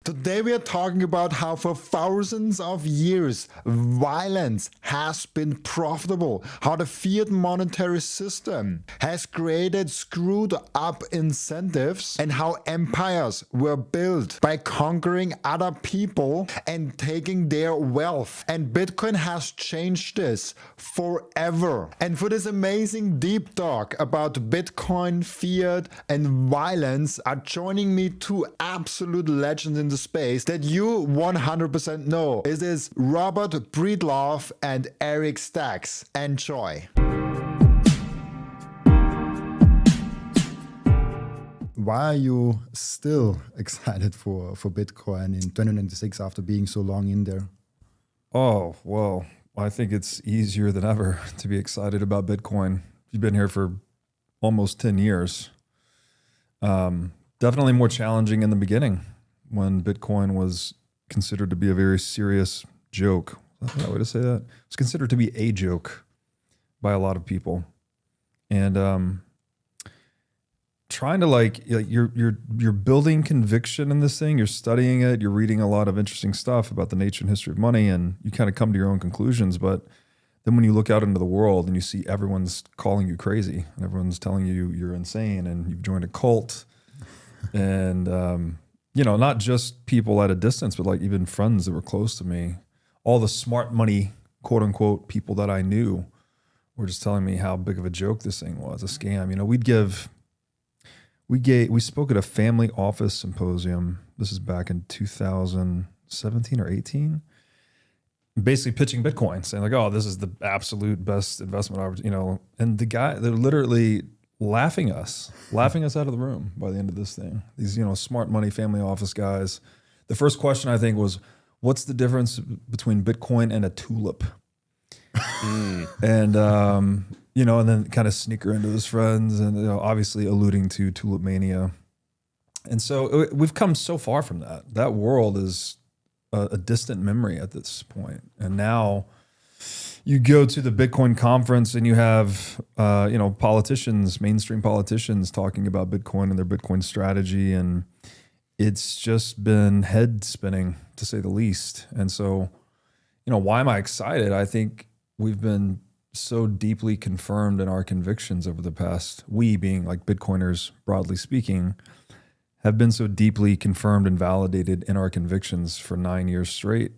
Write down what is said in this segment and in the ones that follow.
Today we are talking about how for thousands of years violence has been profitable, how the fiat monetary system has created screwed up incentives, and how empires were built by conquering other people and taking their wealth. And Bitcoin has changed this forever. And for this amazing deep talk about Bitcoin, fiat, and violence are joining me two absolute legends in the space that you 100% know. It is Robert Breedlove and Eric Stacks. Enjoy. Why are you still excited for Bitcoin in 2096 after being so long in there? Oh, well, I think it's easier than ever to be excited about Bitcoin. You've been here for almost 10 years. Definitely more challenging in the beginning when Bitcoin was considered to be a very serious joke. Is that the right way to say that? It's considered to be a joke by a lot of people. And trying to you're building conviction in this thing, you're studying it, you're reading a lot of interesting stuff about the nature and history of money, and you kind of come to your own conclusions. But then when you look out into the world and you see everyone's calling you crazy and everyone's telling you you're insane and you've joined a cult and not just people at a distance, but like even friends that were close to me, all the smart money, quote unquote, people that I knew were just telling me how big of a joke this thing was, a scam. We spoke at a family office symposium. This is back in 2017 or 18. Basically pitching Bitcoin, saying like, oh, this is the absolute best investment opportunity, and they're literally laughing us out of the room by the end of this thing. These, smart money family office guys. The first question I think was, what's the difference between Bitcoin and a tulip? And, and then kind of sneaker into his friends and, obviously alluding to tulip mania. And so we've come so far from that. That world is a distant memory at this point. And now you go to the Bitcoin conference and you have, politicians, mainstream politicians talking about Bitcoin and their Bitcoin strategy. And it's just been head spinning, to say the least. And so, why am I excited? I think we've been so deeply confirmed in our convictions over the past, we being like Bitcoiners, broadly speaking, have been so deeply confirmed and validated in our convictions for 9 years straight.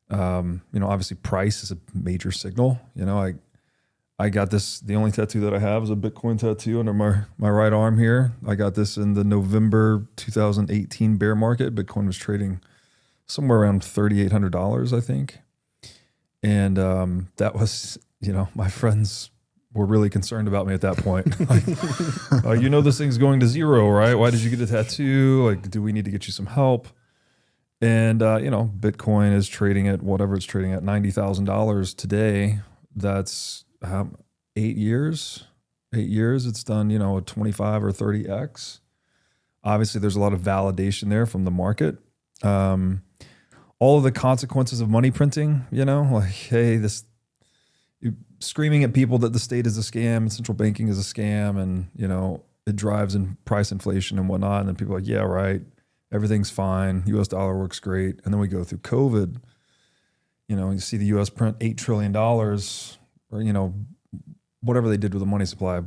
Obviously price is a major signal. I got this, the only tattoo that I have is a Bitcoin tattoo under my right arm here. I got this in the November 2018 bear market. Bitcoin was trading somewhere around $3,800, I think. And that was, my friends were really concerned about me at that point. This thing's going to zero, right? Why did you get a tattoo? Do we need to get you some help? And, Bitcoin is trading at whatever it's trading at, $90,000 today. That's 8 years. 8 years, it's done, a 25 or 30x. Obviously, there's a lot of validation there from the market. All of the consequences of money printing, hey, you're screaming at people that the state is a scam and central banking is a scam and, it drives in price inflation and whatnot. And then people are like, yeah, right. Everything's fine. US dollar works great. And then we go through COVID, you see the US print $8 trillion or, whatever they did with the money supply,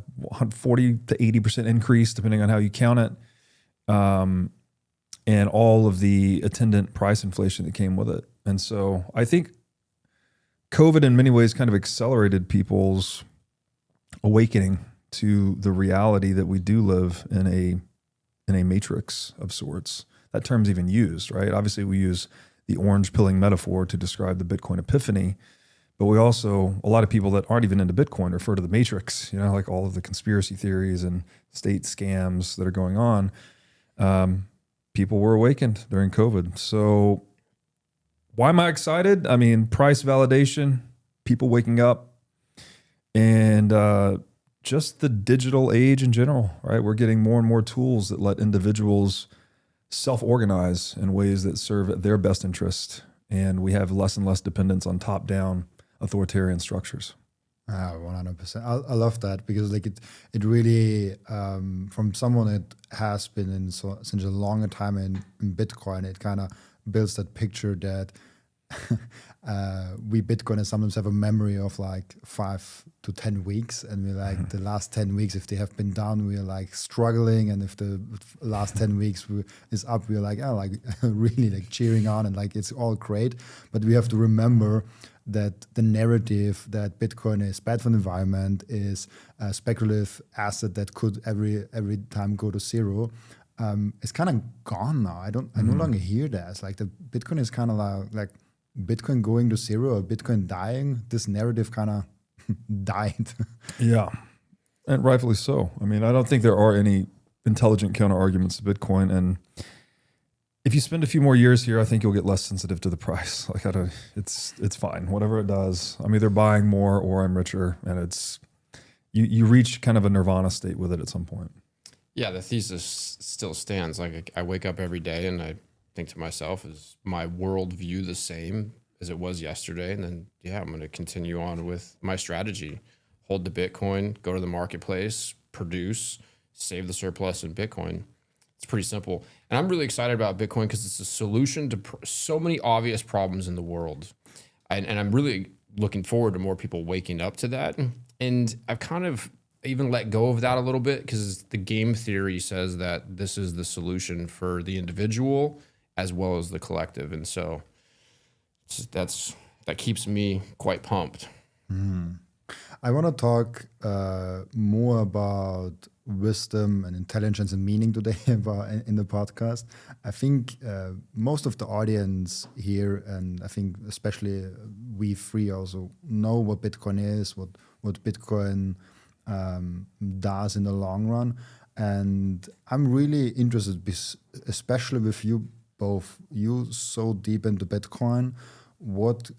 40 to 80% increase, depending on how you count it. And all of the attendant price inflation that came with it. And so I think COVID in many ways kind of accelerated people's awakening to the reality that we do live in a matrix of sorts. That term's even used, right? Obviously we use the orange pilling metaphor to describe the Bitcoin epiphany, but we also, a lot of people that aren't even into Bitcoin refer to the matrix, like all of the conspiracy theories and state scams that are going on. People were awakened during COVID. So why am I excited? I mean, price validation, people waking up, and just the digital age in general, right? We're getting more and more tools that let individuals self-organize in ways that serve their best interest. And we have less and less dependence on top-down authoritarian structures. 100%. I love that because like it really from someone that has been in such a longer time in Bitcoin, it kind of builds that picture that we Bitcoiners sometimes have a memory of like 5 to 10 weeks, and we're like the last 10 weeks, if they have been down, we're like struggling, and if the last 10 weeks is up, we're like, oh, like really like cheering on, and like it's all great. But we have to remember that the narrative that Bitcoin is bad for the environment, is a speculative asset that could every time go to zero, it's kind of gone now. I no longer hear that. It's like the Bitcoin is kind of like Bitcoin going to zero or Bitcoin dying. This narrative kind of died. Yeah, and rightfully so. I mean, I don't think there are any intelligent counter arguments to Bitcoin, and if you spend a few more years here, I think you'll get less sensitive to the price. Like, it's fine. Whatever it does, I'm either buying more or I'm richer, and it's you reach kind of a nirvana state with it at some point. Yeah, the thesis still stands. Like, I wake up every day and I think to myself, is my worldview the same as it was yesterday? And then, yeah, I'm going to continue on with my strategy. Hold the Bitcoin, go to the marketplace, produce, save the surplus in Bitcoin. It's pretty simple. And I'm really excited about Bitcoin because it's a solution to so many obvious problems in the world. And I'm really looking forward to more people waking up to that. And I've kind of even let go of that a little bit because the game theory says that this is the solution for the individual as well as the collective. And so that keeps me quite pumped. I want to talk more about wisdom and intelligence and meaning today in the podcast. I think most of the audience here, and I think especially we three also know what Bitcoin is, what Bitcoin does in the long run. And I'm really interested, especially with you both, you so deep into Bitcoin, what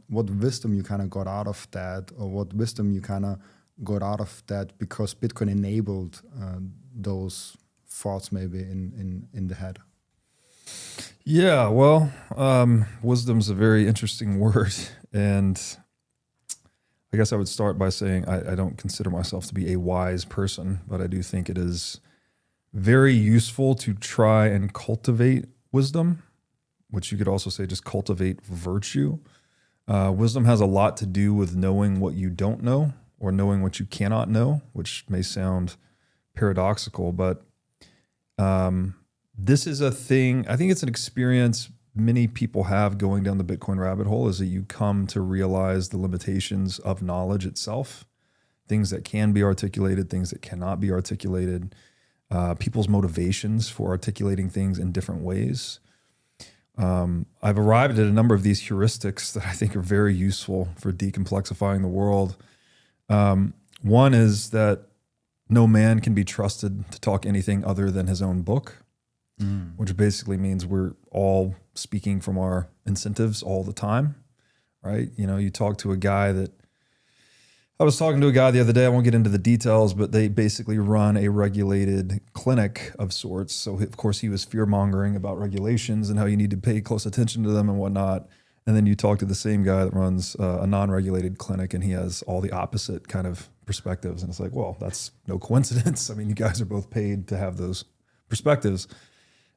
wisdom you kind of got out of that, or what wisdom you kind of got out of that because Bitcoin enabled those thoughts maybe in the head. Yeah, well, wisdom's a very interesting word, and I guess I would start by saying I don't consider myself to be a wise person, but I do think it is very useful to try and cultivate wisdom, which you could also say just cultivate virtue. Wisdom has a lot to do with knowing what you don't know or knowing what you cannot know, which may sound paradoxical, but this is a thing. I think it's an experience many people have going down the Bitcoin rabbit hole, is that you come to realize the limitations of knowledge itself, things that can be articulated, things that cannot be articulated, people's motivations for articulating things in different ways. I've arrived at a number of these heuristics that I think are very useful for decomplexifying the world. One is that no man can be trusted to talk anything other than his own book, which basically means we're all speaking from our incentives all the time, right? You know, you talk to a guy that, I was talking to a guy the other day, I won't get into the details, but they basically run a regulated clinic of sorts. So of course he was fear-mongering about regulations and how you need to pay close attention to them and whatnot. And then you talk to the same guy that runs a non-regulated clinic, and he has all the opposite kind of perspectives. And it's like, well, that's no coincidence. I mean, you guys are both paid to have those perspectives.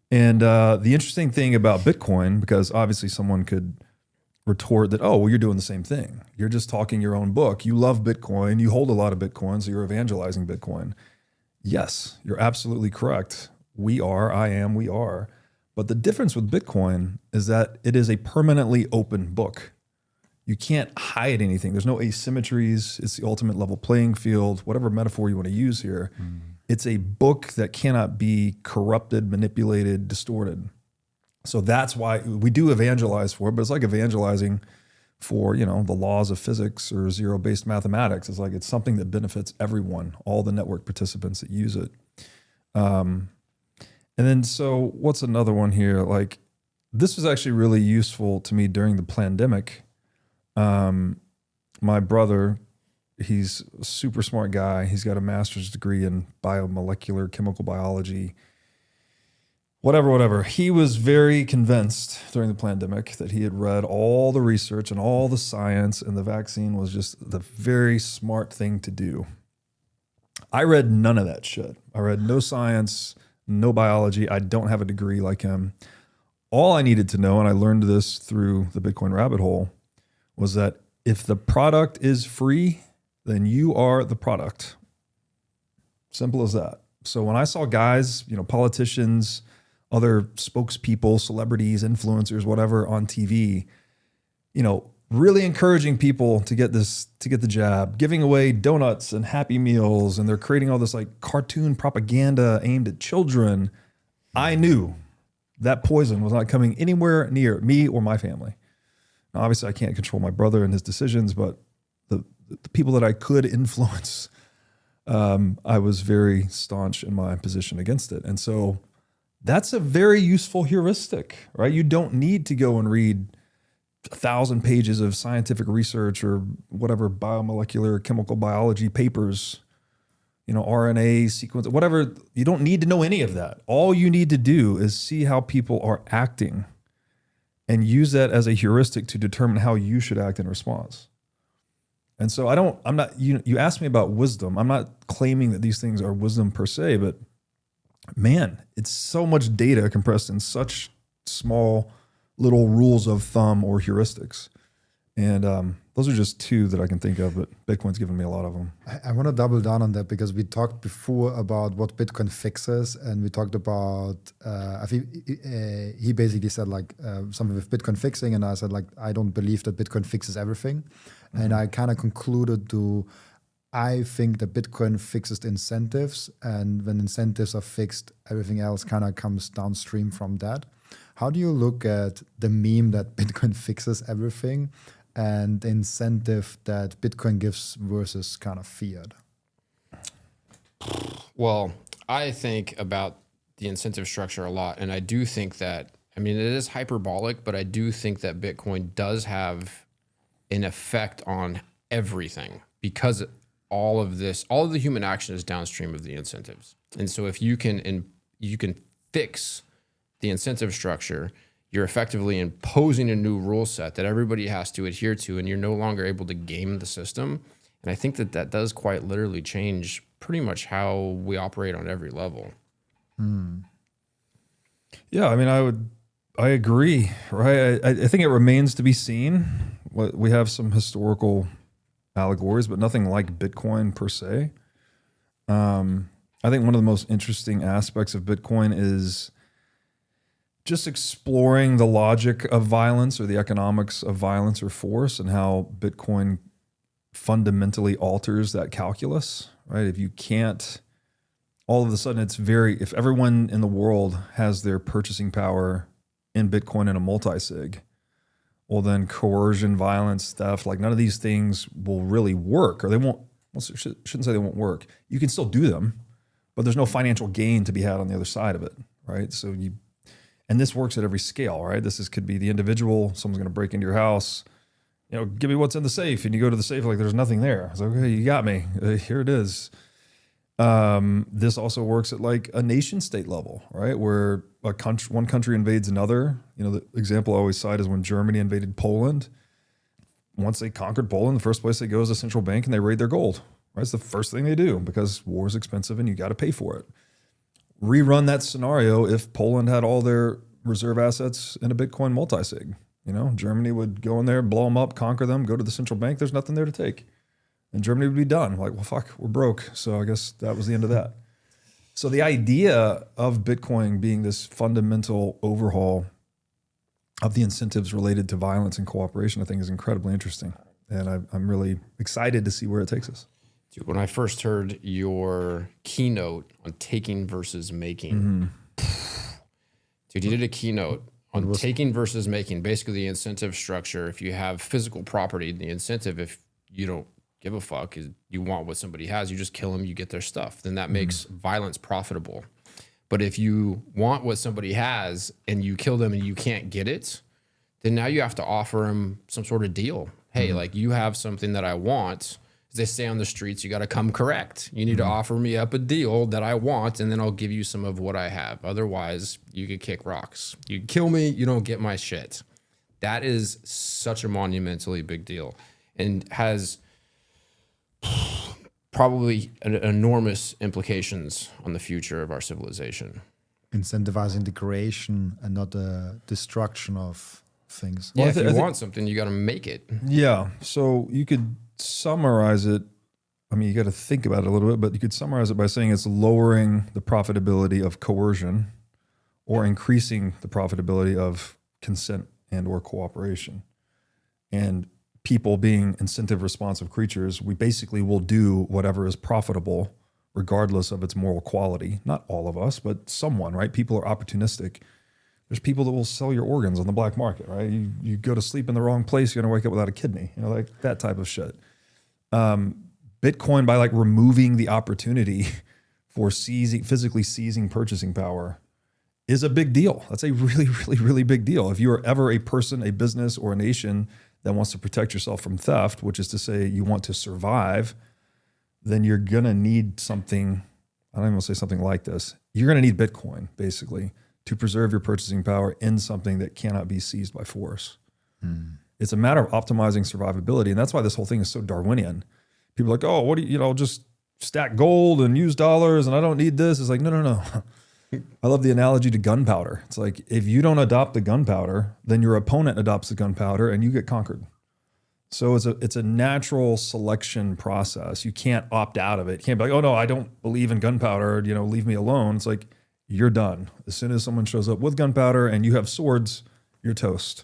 And the interesting thing about Bitcoin, because obviously someone could retort that, oh, well, you're doing the same thing. You're just talking your own book. You love Bitcoin. You hold a lot of Bitcoin, so you're evangelizing Bitcoin. Yes, you're absolutely correct. We are. But the difference with Bitcoin is that it is a permanently open book. You can't hide anything. There's no asymmetries. It's the ultimate level playing field, whatever metaphor you want to use here. It's a book that cannot be corrupted, manipulated, distorted. So that's why we do evangelize for it, but it's like evangelizing for, you know, the laws of physics or zero-based mathematics. It's like it's something that benefits everyone, all the network participants that use it. And then, so what's another one here? Like, this was actually really useful to me during the pandemic. My brother, he's a super smart guy. He's got a master's degree in biomolecular chemical biology. whatever. He was very convinced during the pandemic that he had read all the research and all the science, and the vaccine was just the very smart thing to do. I read none of that shit. I read no science, no biology. I don't have a degree like him. All I needed to know, and I learned this through the Bitcoin rabbit hole, was that if the product is free, then you are the product. Simple as that. So when I saw guys, politicians, other spokespeople, celebrities, influencers, whatever on TV, really encouraging people to get the jab, giving away donuts and Happy Meals, and they're creating all this like cartoon propaganda aimed at children, I knew that poison was not coming anywhere near me or my family. Now, obviously, I can't control my brother and his decisions, but the people that I could influence, I was very staunch in my position against it. And so that's a very useful heuristic, right? You don't need to go and read 1,000 pages of scientific research or whatever biomolecular chemical biology papers, RNA sequence, whatever. You don't need to know any of that. All you need to do is see how people are acting and use that as a heuristic to determine how you should act in response. And so you asked me about wisdom. I'm not claiming that these things are wisdom per se, but man, it's so much data compressed in such small little rules of thumb or heuristics. And those are just two that I can think of, but Bitcoin's given me a lot of them. I want to double down on that because we talked before about what Bitcoin fixes, and we talked about, I think he basically said something with Bitcoin fixing, and I said I don't believe that Bitcoin fixes everything. Mm-hmm. And I kind of concluded I think that Bitcoin fixes the incentives, and when incentives are fixed, everything else kind of comes downstream from that. How do you look at the meme that Bitcoin fixes everything and the incentive that Bitcoin gives versus kind of fiat? Well, I think about the incentive structure a lot, and I do think that, it is hyperbolic, but I do think that Bitcoin does have an effect on everything because all of the human action is downstream of the incentives. And so if you can fix the incentive structure, you're effectively imposing a new rule set that everybody has to adhere to, and you're no longer able to game the system. And I think that does quite literally change pretty much how we operate on every level. Yeah, I agree, right? I think it remains to be seen. We have some historical allegories, but nothing like Bitcoin per se. I think one of the most interesting aspects of Bitcoin is just exploring the logic of violence or the economics of violence or force, and how Bitcoin fundamentally alters that calculus, right? If you can't, all of a sudden if everyone in the world has their purchasing power in Bitcoin in a multi-sig, well then coercion, violence, theft, none of these things will really work, or they won't, shouldn't say they won't work. You can still do them, but there's no financial gain to be had on the other side of it, right? And this works at every scale, right? Could be the individual. Someone's going to break into your house. Give me what's in the safe. And you go to the safe there's nothing there. It's okay, you got me. Here it is. This also works at a nation state level, right? Where one country invades another. The example I always cite is when Germany invaded Poland. Once they conquered Poland, the first place they go is a central bank and they raid their gold, right? It's the first thing they do because war is expensive and you got to pay for it. Rerun that scenario if Poland had all their reserve assets in a Bitcoin multi-sig. Germany would go in there, blow them up, conquer them, go to the central bank. There's nothing there to take. And Germany would be done. Well, fuck, we're broke. So I guess that was the end of that. So the idea of Bitcoin being this fundamental overhaul of the incentives related to violence and cooperation, I think is incredibly interesting. And I'm really excited to see where it takes us. Dude, when I first heard your keynote on taking versus making, dude, you did a keynote on taking versus making, basically the incentive structure. If you have physical property, the incentive, if you don't give a fuck, is you want what somebody has, you just kill them, you get their stuff. Then that makes violence profitable. But if you want what somebody has and you kill them and you can't get it, then now you have to offer them some sort of deal. Hey, you have something that I want. They say on the streets, you got to come correct. You need to offer me up a deal that I want, and then I'll give you some of what I have. Otherwise, you could kick rocks. You kill me, you don't get my shit. That is such a monumentally big deal and has probably enormous implications on the future of our civilization. Incentivizing the creation and not the destruction of things. Yeah, if you want something, you got to make it. Yeah. So you could summarize it. I mean, you got to think about it a little bit, but you could summarize it by saying it's lowering the profitability of coercion or increasing the profitability of consent and or cooperation. And people being incentive responsive creatures, we basically will do whatever is profitable regardless of its moral quality. Not all of us, but someone, right? People are opportunistic. There's people that will sell your organs on the black market, right? You go to sleep in the wrong place, you're gonna wake up without a kidney, like that type of shit. Bitcoin, by like removing the opportunity for physically seizing purchasing power, is a big deal. That's a really, really, really big deal. If you are ever a person, a business, or a nation that wants to protect yourself from theft, which is to say you want to survive, then you're gonna need something, I don't even want to say something like this, you're gonna need Bitcoin, basically, to preserve your purchasing power in something that cannot be seized by force. It's a matter of optimizing survivability, and that's why this whole thing is so Darwinian. People are like, oh, what do you, just stack gold and use dollars, and I don't need this. It's like, no. I love the analogy to gunpowder. It's like, if you don't adopt the gunpowder, then your opponent adopts the gunpowder and you get conquered. So it's a natural selection process. You can't opt out of it. You can't be like, oh no, I don't believe in gunpowder, leave me alone. It's like, you're done. As soon as someone shows up with gunpowder and you have swords, you're toast,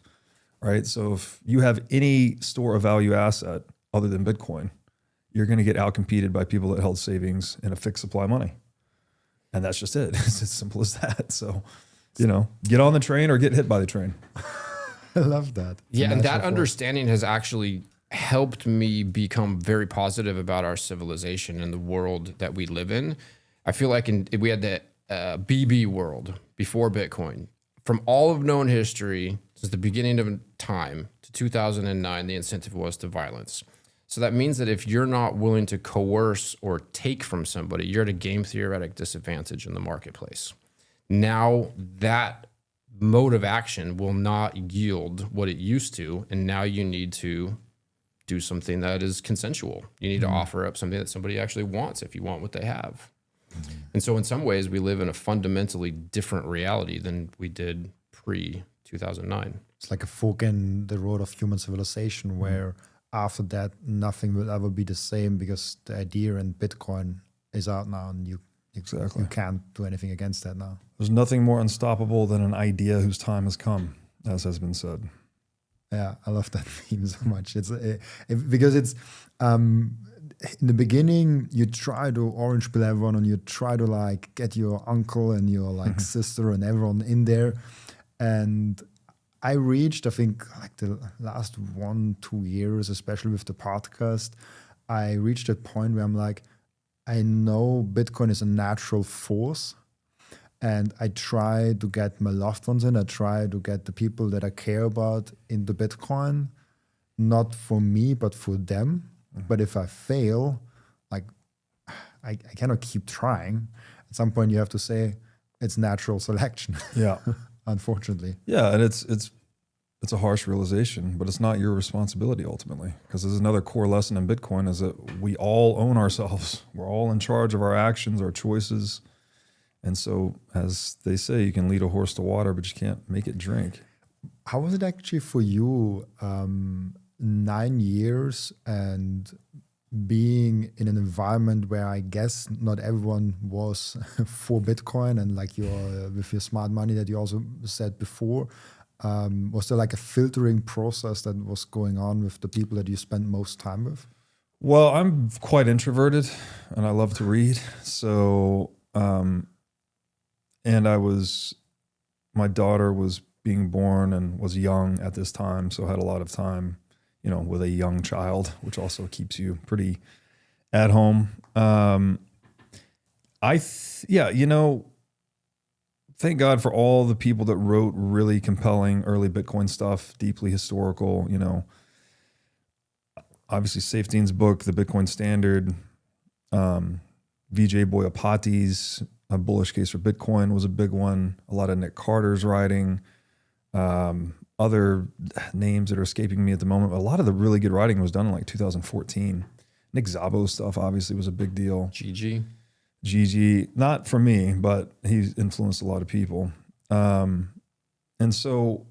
right? So if you have any store of value asset other than Bitcoin, you're going to get outcompeted by people that held savings in a fixed supply of money. And that's just it. It's as simple as that. So, get on the train or get hit by the train. I love that. Yeah, and that understanding has actually helped me become very positive about our civilization and the world that we live in. I feel like we had the BB world before Bitcoin. From all of known history, since the beginning of time to 2009, the incentive was to violence. So that means that if you're not willing to coerce or take from somebody, you're at a game theoretic disadvantage in the marketplace. Now that mode of action will not yield what it used to, and now you need to do something that is consensual. You need to offer up something that somebody actually wants if you want what they have. And so in some ways, we live in a fundamentally different reality than we did pre-2009. It's like a fork in the road of human civilization where after that, nothing will ever be the same because the idea in Bitcoin is out now and you can't do anything against that now. There's nothing more unstoppable than an idea whose time has come, as has been said. Yeah, I love that theme so much. Because it's in the beginning you try to orange pill everyone and you try to like get your uncle and your like sister and everyone in there, and I reached, I think, like the last 1-2 years, especially with the podcast, I reached that point where I'm like, I know Bitcoin is a natural force, and I try to get my loved ones in. I try to get the people that I care about into Bitcoin, not for me, but for them. But if I fail, like, I cannot keep trying. At some point, you have to say it's natural selection. Yeah. Unfortunately. Yeah, and it's a harsh realization, but it's not your responsibility ultimately. Because there's another core lesson in Bitcoin is that we all own ourselves. We're all in charge of our actions, our choices. And so, as they say, you can lead a horse to water, but you can't make it drink. How was it actually for you, 9 years and being in an environment where I guess not everyone was for Bitcoin and like with your smart money that you also said before, was there like a filtering process that was going on with the people that you spent most time with? Well, I'm quite introverted and I love to read. So, and my daughter was being born and was young at this time. So I had a lot of time, with a young child, which also keeps you pretty at home. Thank God for all the people that wrote really compelling early Bitcoin stuff, deeply historical, obviously Safeteen's book, The Bitcoin Standard, Vijay Boyapati's A Bullish Case for Bitcoin was a big one. A lot of Nick Carter's writing, other names that are escaping me at the moment. But a lot of the really good writing was done in like 2014. Nick Szabo's stuff obviously was a big deal. Gigi, not for me, but he's influenced a lot of people. And so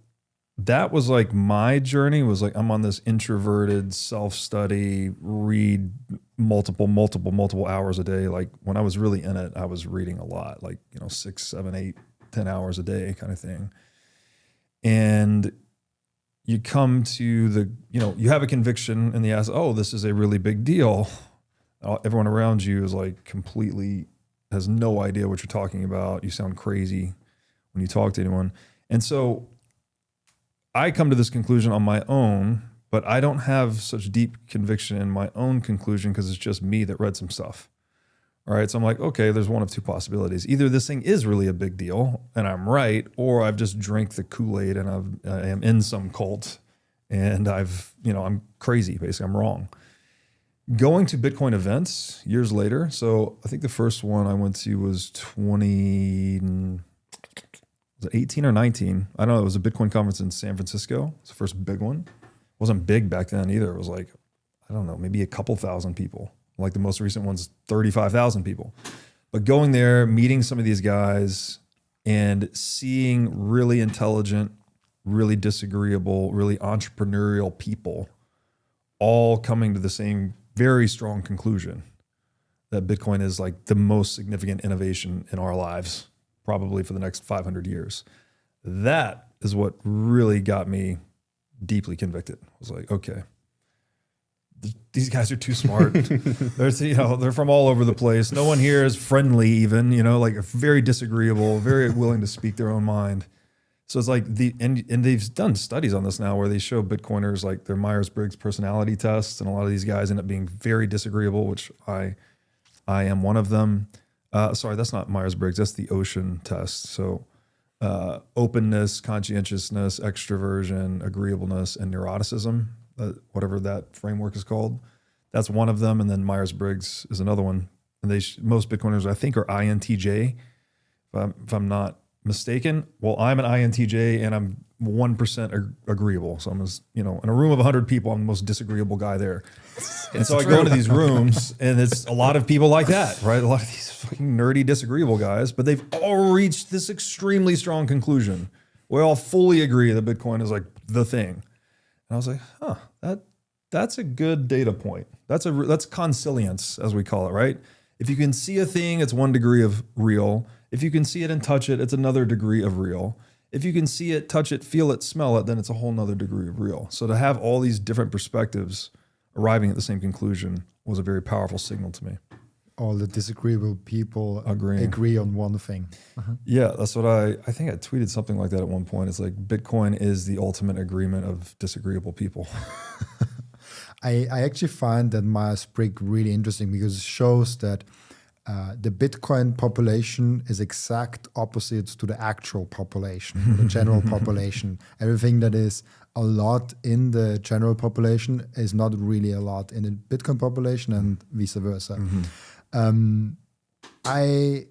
that was like my journey was like, I'm on this introverted self-study, read multiple hours a day. Like when I was really in it, I was reading a lot, like, 6, 7, 8, 10 hours a day kind of thing. And you come to the, you have a conviction and you ask, oh, this is a really big deal. Everyone around you is like completely has no idea what you're talking about. You sound crazy when you talk to anyone. And so I come to this conclusion on my own, but I don't have such deep conviction in my own conclusion because it's just me that read some stuff. All right. So I'm like, okay, there's one of two possibilities. Either this thing is really a big deal and I'm right, or I've just drank the Kool-Aid and I am in some cult and I'm crazy. Basically, I'm wrong. Going to Bitcoin events years later. So I think the first one I went to was 18 or 19. I don't know. It was a Bitcoin conference in San Francisco. It's the first big one. It wasn't big back then either. It was like, I don't know, maybe a couple thousand people. Like the most recent one's 35,000 people. But going there, meeting some of these guys and seeing really intelligent, really disagreeable, really entrepreneurial people all coming to the same very strong conclusion that Bitcoin is like the most significant innovation in our lives, probably for the next 500 years. That is what really got me deeply convicted. I was like, okay, these guys are too smart. They're from all over the place. No one here is friendly even, like very disagreeable, very willing to speak their own mind. So it's like and they've done studies on this now where they show Bitcoiners like their Myers-Briggs personality tests, and a lot of these guys end up being very disagreeable, which I am one of them. Sorry, that's not Myers-Briggs. That's the Ocean test. So openness, conscientiousness, extroversion, agreeableness, and neuroticism, whatever that framework is called. That's one of them. And then Myers-Briggs is another one. And most Bitcoiners, I think, are INTJ, if I'm not mistaken. Well, I'm an INTJ and I'm 1% agreeable. So I'm, in a room of 100 people, I'm the most disagreeable guy there. And so I go into these rooms and it's a lot of people like that, right? A lot of these fucking nerdy, disagreeable guys, but they've all reached this extremely strong conclusion. We all fully agree that Bitcoin is like the thing. And I was like, that's a good data point. That's consilience, as we call it, right? If you can see a thing, it's 1 degree of real. If you can see it and touch it, it's another degree of real. If you can see it, touch it, feel it, smell it, then it's a whole nother degree of real. So to have all these different perspectives arriving at the same conclusion was a very powerful signal to me. All the disagreeable people Agreeing. agree on one thing. Yeah, that's what I think I tweeted something like that at one point. It's like Bitcoin is the ultimate agreement of disagreeable people. I actually find that Myers-Briggs really interesting because it shows that the Bitcoin population is exact opposite to the actual population, the general population. Everything that is a lot in the general population is not really a lot in the Bitcoin population, and vice versa. I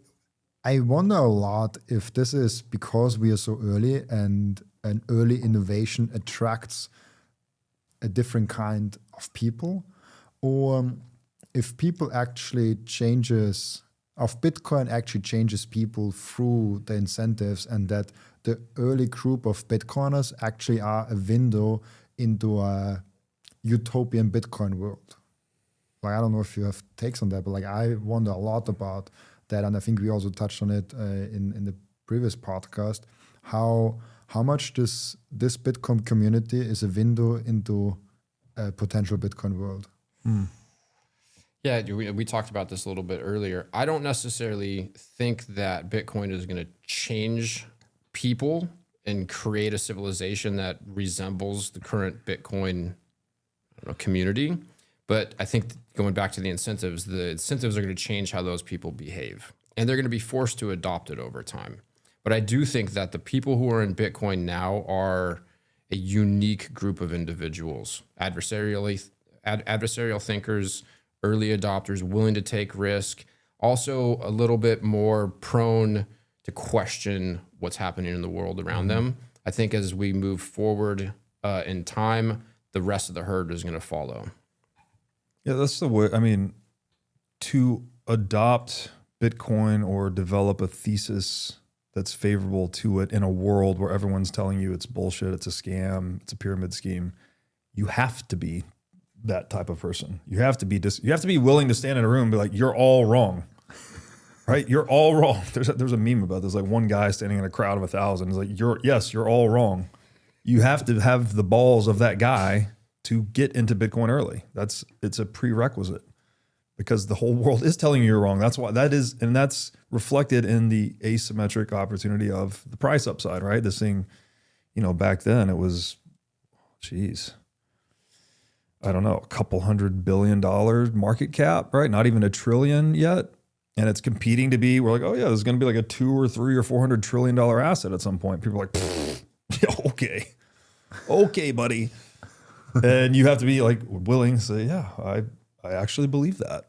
wonder a lot if this is because we are so early and an early innovation attracts a different kind of people, or if people actually Bitcoin actually changes people through the incentives, and that the early group of Bitcoiners actually are a window into a utopian Bitcoin world. Like, I don't know if you have takes on that, but like I wonder a lot about that, and I think we also touched on it in the previous podcast. How much this Bitcoin community is a window into a potential Bitcoin world. Yeah, we talked about this a little bit earlier. I don't necessarily think that Bitcoin is going to change people and create a civilization that resembles the current Bitcoin community. But I think going back to the incentives are going to change how those people behave. And they're going to be forced to adopt it over time. But I do think that the people who are in Bitcoin now are a unique group of individuals, adversarially adversarial thinkers, early adopters, willing to take risk, also a little bit more prone to question what's happening in the world around them. I think as we move forward in time, the rest of the herd is going to follow. Yeah, that's the way. I mean, to adopt Bitcoin or develop a thesis that's favorable to it in a world where everyone's telling you it's bullshit, it's a scam, it's a pyramid scheme, you have to be that type of person. You have to be willing to stand in a room and be like, you're all wrong. Right? You're all wrong. There's a meme about this, like one guy standing in a crowd of 1,000 is like, you're all wrong. You have to have the balls of that guy to get into Bitcoin early. It's a prerequisite because the whole world is telling you you're wrong. That's why that's reflected in the asymmetric opportunity of the price upside, right? This thing, back then it was, I don't know, a couple $100 billion market cap, right? Not even $1 trillion yet. And it's competing to be, we're like, oh yeah, this is going to be like a $200 or $300 or $400 trillion asset at some point. People are like, yeah, okay, buddy. And you have to be like willing to say, yeah, I actually believe that.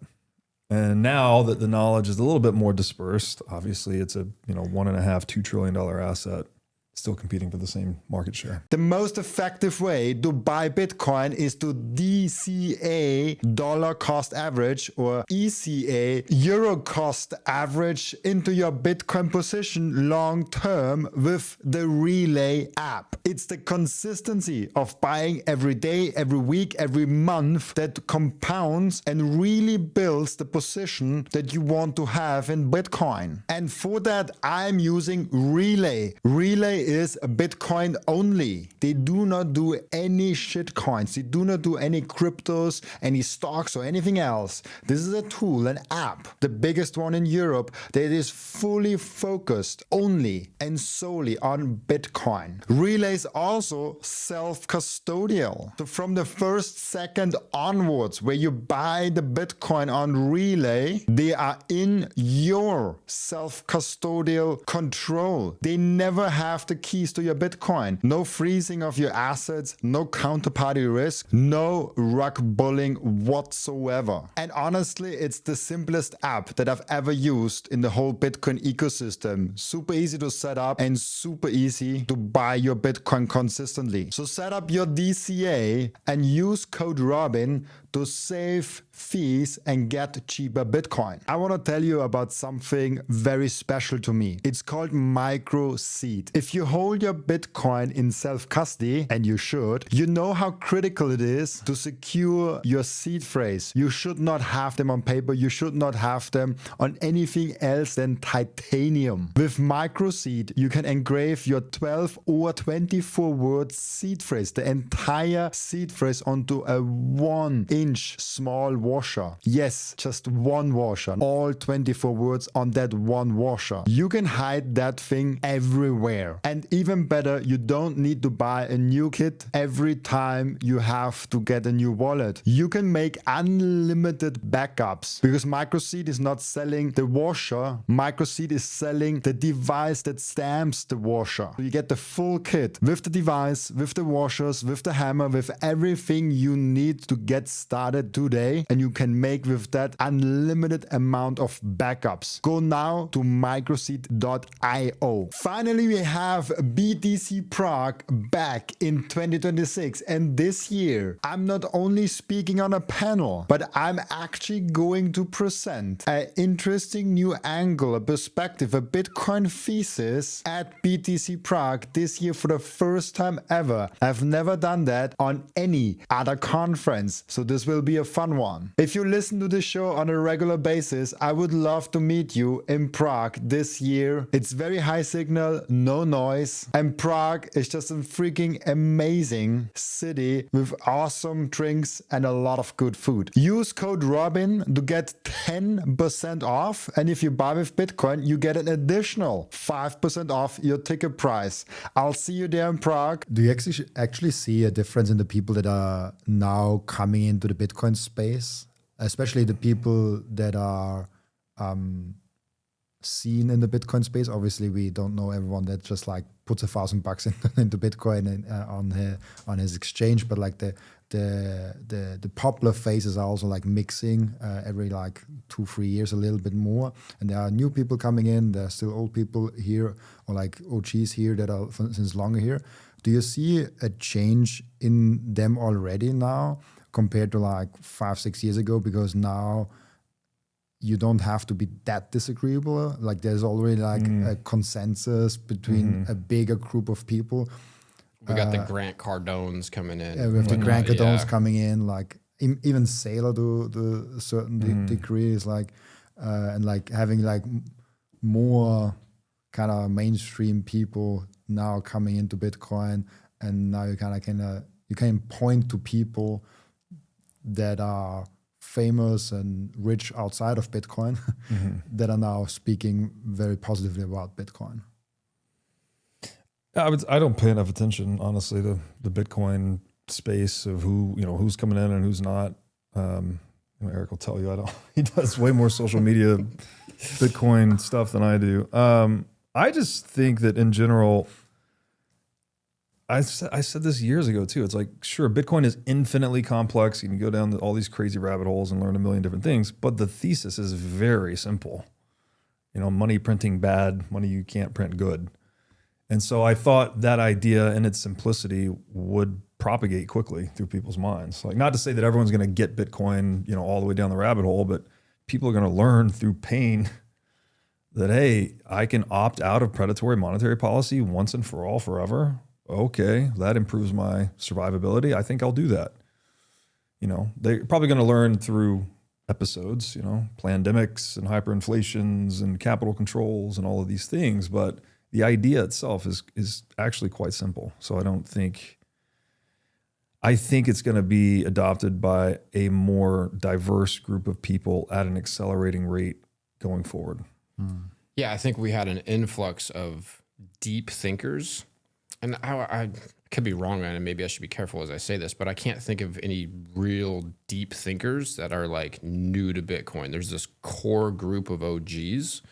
And now that the knowledge is a little bit more dispersed, obviously it's a $1.5–2 trillion asset. Still competing for the same market share. The most effective way to buy Bitcoin is to DCA, dollar cost average, or ECA, euro cost average, into your Bitcoin position long term with the Relai app. It's the consistency of buying every day, every week, every month that compounds and really builds the position that you want to have in Bitcoin. And for that, I'm using Relai. Relai is Bitcoin only. They do not do any shit coins. They do not do any cryptos, any stocks, or anything else. This is a tool, an app, the biggest one in Europe, that is fully focused only and solely on Bitcoin. Relai is also self-custodial. So from the first second onwards, where you buy the Bitcoin on Relai, they are in your self-custodial control. They never have the keys to your Bitcoin. No freezing of your assets, no counterparty risk, no rug pulling whatsoever. And honestly, it's the simplest app that I've ever used in the whole Bitcoin ecosystem. Super easy to set up and super easy to buy your Bitcoin consistently. So set up your DCA and use code Robin to save fees and get cheaper Bitcoin. I want to tell you about something very special to me. It's called Microseed. If you hold your Bitcoin in self-custody, and you should, you know how critical it is to secure your seed phrase. You should not have them on paper. You should not have them on anything else than titanium. With Microseed, you can engrave your 12 or 24 word seed phrase, the entire seed phrase, onto a 1-inch small washer. Yes, just one washer. All 24 words on that one washer. You can hide that thing everywhere. And even better, you don't need to buy a new kit every time you have to get a new wallet. You can make unlimited backups because Microseed is not selling the washer. Microseed is selling the device that stamps the washer. So you get the full kit with the device, with the washers, with the hammer, with everything you need to get started today, and you can make with that unlimited amount of backups. Go now to microseed.io. Finally, we have BTC Prague back in 2026, and this year I'm not only speaking on a panel, but I'm actually going to present an interesting new angle, a perspective, a Bitcoin thesis at BTC Prague this year for the first time ever. I've never done that on any other conference, so this will be a fun one. If you listen to this show on a regular basis, I would love to meet you in Prague this year. It's very high signal, no noise, and Prague is just a freaking amazing city with awesome drinks and a lot of good food. Use code Robin to get 10% off, and if you buy with Bitcoin, you get an additional 5% off your ticket price. I'll see you there in Prague. Do you actually see a difference in the people that are now coming into the Bitcoin space, especially the people that are seen in the Bitcoin space. Obviously, we don't know everyone that just like puts $1,000 into Bitcoin and on his exchange, but like the popular faces are also like mixing every like 2-3 years a little bit more, and there are new people coming in. There are still old people here or like OGs here that are since longer here. Do you see a change in them already now compared to like 5-6 years ago? Because now you don't have to be that disagreeable. Like there's already like a consensus between a bigger group of people. We got the Grant Cardones coming in. Yeah, we have the Grant Cardones yeah. coming in. Like even Seyr to a certain degree is like, and like having like more kind of mainstream people now coming into Bitcoin, and now you you can point to people that are famous and rich outside of Bitcoin that are now speaking very positively about Bitcoin. I don't pay enough attention, honestly, to the Bitcoin space of who's coming in and who's not. Eric will tell you, he does way more social media Bitcoin stuff than I do. I just think that in general, I said this years ago too. It's like, sure, Bitcoin is infinitely complex. You can go down all these crazy rabbit holes and learn a million different things, but the thesis is very simple. Money printing bad, money you can't print good. And so I thought that idea in its simplicity would propagate quickly through people's minds. Like, not to say that everyone's going to get Bitcoin, all the way down the rabbit hole, but people are going to learn through pain that, hey, I can opt out of predatory monetary policy once and for all forever. Okay, that improves my survivability. I think I'll do that. They're probably going to learn through episodes, pandemics and hyperinflations and capital controls and all of these things. But the idea itself is actually quite simple. So I think it's going to be adopted by a more diverse group of people at an accelerating rate going forward. Yeah, I think we had an influx of deep thinkers. And I could be wrong, and maybe I should be careful as I say this, but I can't think of any real deep thinkers that are like new to Bitcoin. There's this core group of OGs.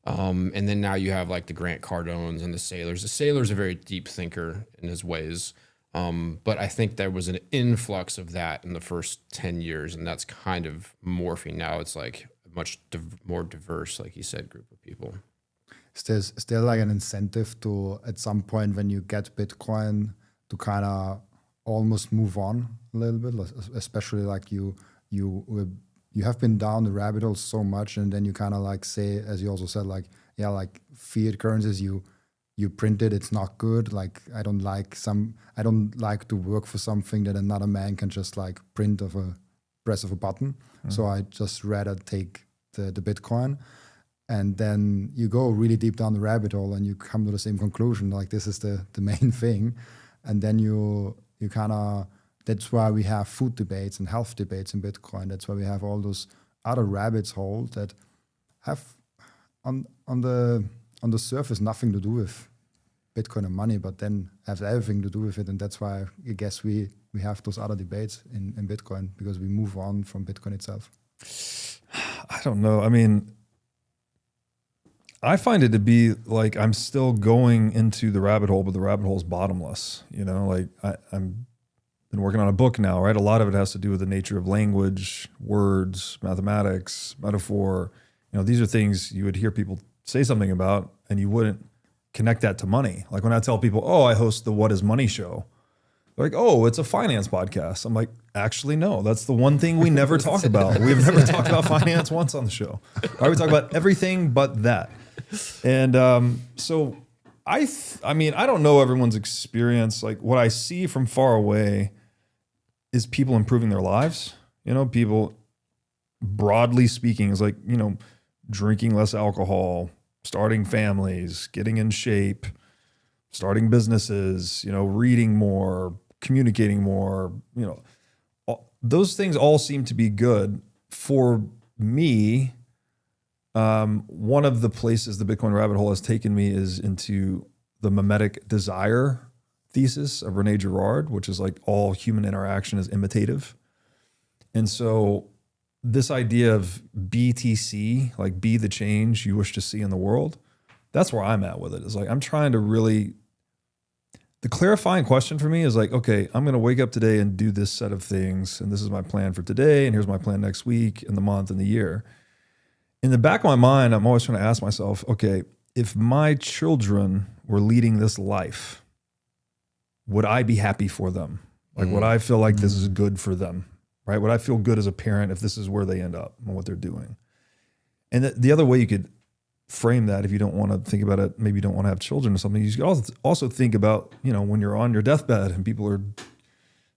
And then now you have like the Grant Cardones and the Seyr's. The Seyr's a very deep thinker in his ways. But I think there was an influx of that in the first 10 years, and that's kind of morphing. Now it's like a much more diverse, like you said, group of people. Is there like an incentive to, at some point when you get Bitcoin, to kind of almost move on a little bit, especially like you have been down the rabbit hole so much, and then you kind of like say, as you also said, like, yeah, like fiat currencies, you print it, it's not good. Like I don't like to work for something that another man can just like print of a press of a button. So I just rather take the Bitcoin. And then you go really deep down the rabbit hole and you come to the same conclusion, like this is the main thing. And then you kind of, that's why we have food debates and health debates in Bitcoin. That's why we have all those other rabbit holes that have on the surface nothing to do with Bitcoin and money, but then have everything to do with it. And that's why I guess we have those other debates in Bitcoin, because we move on from Bitcoin itself. I don't know. I mean, I find it to be like I'm still going into the rabbit hole, but the rabbit hole's bottomless. Like I'm been working on a book now, right? A lot of it has to do with the nature of language, words, mathematics, metaphor. These are things you would hear people say something about, and you wouldn't connect that to money. Like when I tell people, oh, I host the What is Money show. They're like, oh, it's a finance podcast. I'm like, actually, no, that's the one thing we never talk about. We've never talked about finance once on the show. All right, we talk about everything but that. And so I mean, I don't know everyone's experience. Like what I see from far away is people improving their lives. People, broadly speaking, is like, drinking less alcohol, starting families, getting in shape, starting businesses, reading more, communicating more, those things all seem to be good. For me, one of the places the Bitcoin rabbit hole has taken me is into the mimetic desire thesis of Rene Girard, which is like all human interaction is imitative. And so this idea of BTC, like be the change you wish to see in the world, that's where I'm at with it. It's like, I'm trying to really, the clarifying question for me is like, okay, I'm going to wake up today and do this set of things. And this is my plan for today. And here's my plan next week and the month and the year. In the back of my mind, I'm always trying to ask myself, okay, if my children were leading this life, would I be happy for them? Like, would I feel like this is good for them? Right? Would I feel good as a parent if this is where they end up and what they're doing? And the other way you could frame that, if you don't want to think about it, maybe you don't want to have children or something, you could also think about, you know, when you're on your deathbed and people are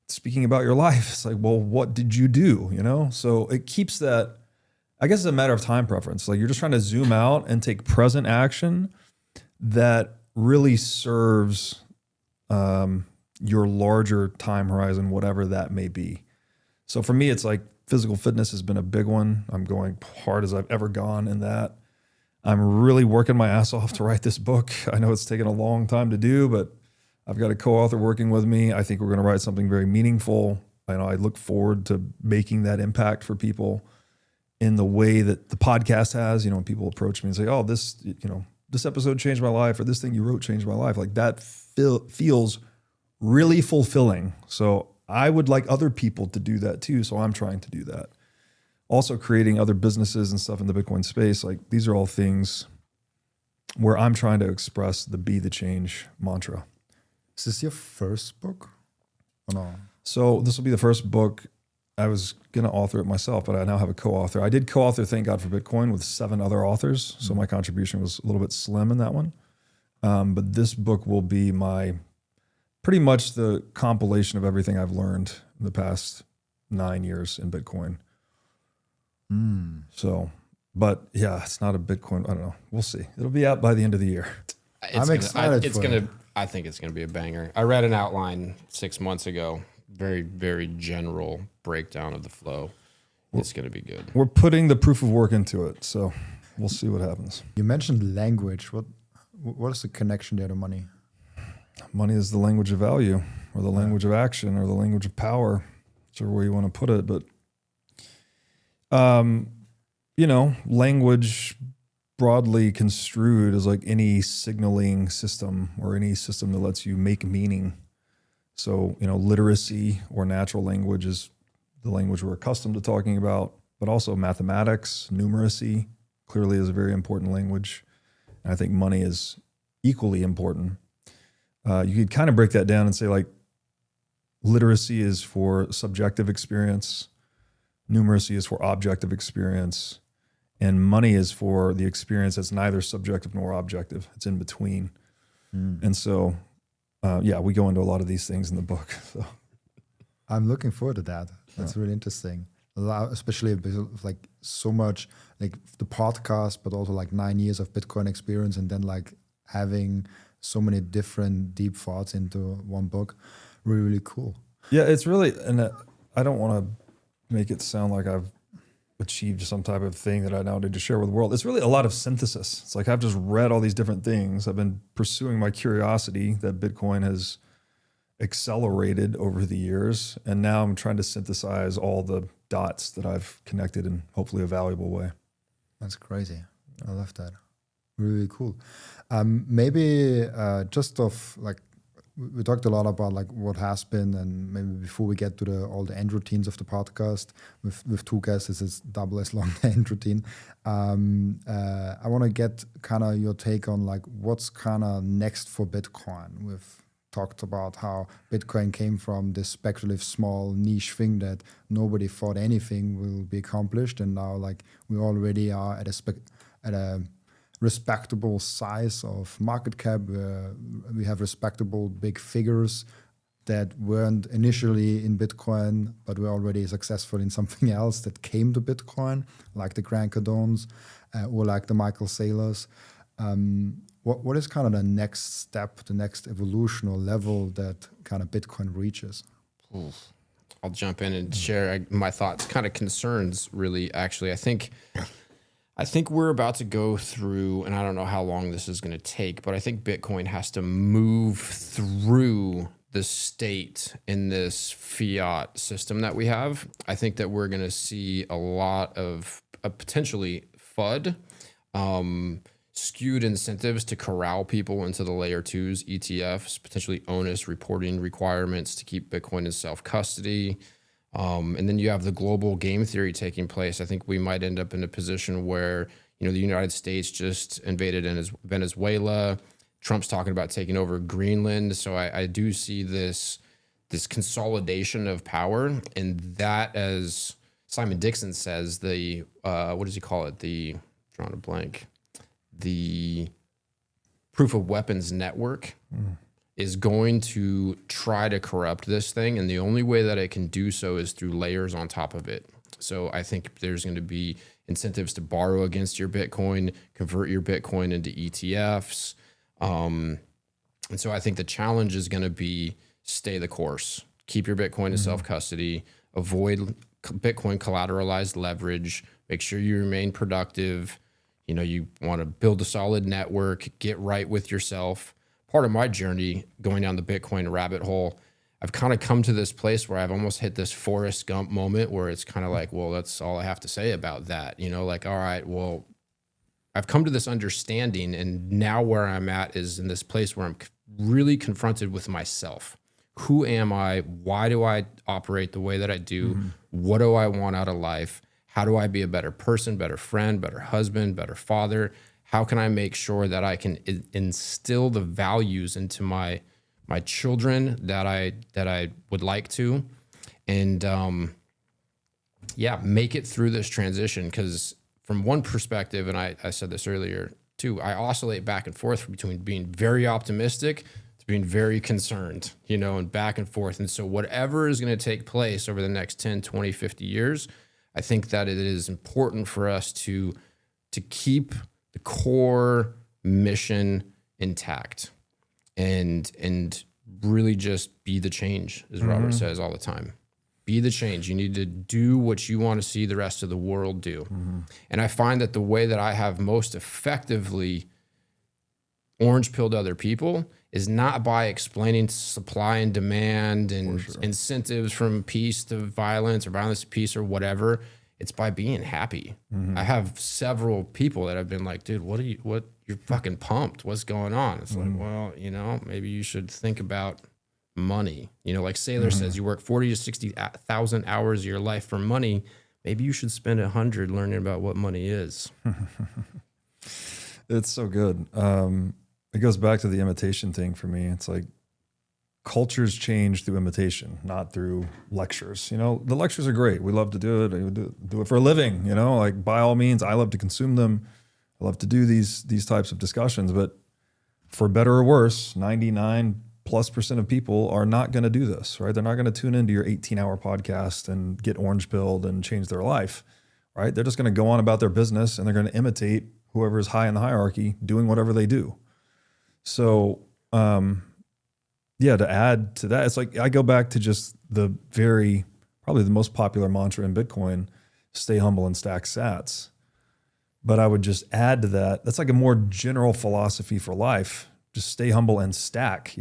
speaking about your life, it's like, well, what did you do? You know? So it keeps that, I guess it's a matter of time preference. Like you're just trying to zoom out and take present action that really serves your larger time horizon, whatever that may be. So for me, it's like physical fitness has been a big one. I'm going hard as I've ever gone in that. I'm really working my ass off to write this book. I know it's taken a long time to do, but I've got a co-author working with me. I think we're going to write something very meaningful. I look forward to making that impact for people in the way that the podcast has. You know, when people approach me and say, oh, this, you know, this episode changed my life, or this thing you wrote changed my life. Like that feels really fulfilling. So I would like other people to do that too. So I'm trying to do that. Also creating other businesses and stuff in the Bitcoin space. Like these are all things where I'm trying to express the be the change mantra. Is this your first book? Or no? So this will be the first book. I was going to author it myself, but I now have a co-author. I did co-author Thank God for Bitcoin with 7 other authors. So my contribution was a little bit slim in that one. But this book will be pretty much the compilation of everything I've learned in the past 9 years in Bitcoin. So, but yeah, it's not a Bitcoin. I don't know. We'll see. It'll be out by the end of the year. I'm excited for it. I think it's going to be a banger. I read an outline 6 months ago. Very, very general breakdown of the flow. It's going to be good. We're putting the proof of work into it. So we'll see what happens. You mentioned language. What is the connection there to money? Money is the language of value, or the language of action, or the language of power, whichever way you want to put it. But, you know, language broadly construed is like any signaling system or any system that lets you make meaning. So, you know, literacy or natural language is the language we're accustomed to talking about, but also mathematics, numeracy clearly is a very important language. And I think money is equally important. You could kind of break that down and say like literacy is for subjective experience, numeracy is for objective experience, and money is for the experience that's neither subjective nor objective. It's in between. And so, yeah, we go into a lot of these things in the book. So I'm looking forward to that. That's really interesting. Especially like so much like the podcast, but also like 9 years of Bitcoin experience, and then like having so many different deep thoughts into one book. Really, really cool. Yeah, it's really, and I don't want to make it sound like I've achieved some type of thing that I now need to share with the world. It's really a lot of synthesis. It's like I've just read all these different things. I've been pursuing my curiosity that Bitcoin has accelerated over the years. And now I'm trying to synthesize all the dots that I've connected in hopefully a valuable way. That's crazy. I love that. Really cool. Maybe just of like, we talked a lot about like what has been, and maybe before we get to all the end routines of the podcast with 2 guests, this is double as long the end routine. I want to get kind of your take on like what's kind of next for Bitcoin. We've talked about how Bitcoin came from this speculative small niche thing that nobody thought anything will be accomplished, and now like we already are at a respectable size of market cap. We have respectable big figures that weren't initially in Bitcoin, but were already successful in something else that came to Bitcoin, like the Grant Cardones or like the Michael Saylors. What is kind of the next step, the next evolution or level that kind of Bitcoin reaches? Oof. I'll jump in and share my thoughts, kind of concerns, really, actually. I think we're about to go through, and I don't know how long this is going to take, but I think Bitcoin has to move through the state in this fiat system that we have, I think that we're going to see a lot of potentially FUD, skewed incentives to corral people into the layer 2s, ETFs, potentially onus reporting requirements to keep Bitcoin in self-custody. And then you have the global game theory taking place. I think we might end up in a position where, the United States just invaded Venezuela. Trump's talking about taking over Greenland. So I do see this consolidation of power, and that, as Simon Dixon says, the what does he call it? Drawing a blank. The proof of weapons network is going to try to corrupt this thing. And the only way that it can do so is through layers on top of it. So I think there's going to be incentives to borrow against your Bitcoin, convert your Bitcoin into ETFs. And so I think the challenge is going to be stay the course, keep your Bitcoin in self-custody, avoid Bitcoin collateralized leverage, make sure you remain productive. You want to build a solid network, get right with yourself. Part of my journey going down the Bitcoin rabbit hole, I've kind of come to this place where I've almost hit this Forrest Gump moment where it's kind of like, well, that's all I have to say about that. Like, all right, well, I've come to this understanding, and now where I'm at is in this place where I'm really confronted with myself. Who am I? Why do I operate the way that I do? What do I want out of life? How do I be a better person, better friend, better husband, better father? How can I make sure that I can instill the values into my children that I would like to, and make it through this transition? Because from one perspective, and I said this earlier too, I oscillate back and forth between being very optimistic to being very concerned, and back and forth. And so whatever is going to take place over the next 10, 20, 50 years, I think that it is important for us to keep the core mission intact and really just be the change, as Robert says all the time. Be the change. You need to do what you want to see the rest of the world do. And I find that the way that I have most effectively orange-pilled other people is not by explaining supply and demand and incentives from peace to violence or violence to peace or whatever. It's by being happy. I have several people that have been like, dude, you're fucking pumped. What's going on? It's like, well, maybe you should think about money. Like Seyr says, you work 40 to 60,000 hours of your life for money. Maybe you should spend 100 learning about what money is. It's so good. It goes back to the imitation thing for me. It's like cultures change through imitation, not through lectures. The lectures are great. We love to do it. We do it for a living, like by all means, I love to consume them. I love to do these types of discussions, but for better or worse, 99+% of people are not going to do this, right? They're not going to tune into your 18-hour podcast and get orange pilled and change their life, right? They're just going to go on about their business and they're going to imitate whoever is high in the hierarchy doing whatever they do. So, to add to that, it's like I go back to just probably the most popular mantra in Bitcoin, stay humble and stack sats. But I would just add to that, that's like a more general philosophy for life. Just stay humble and stack,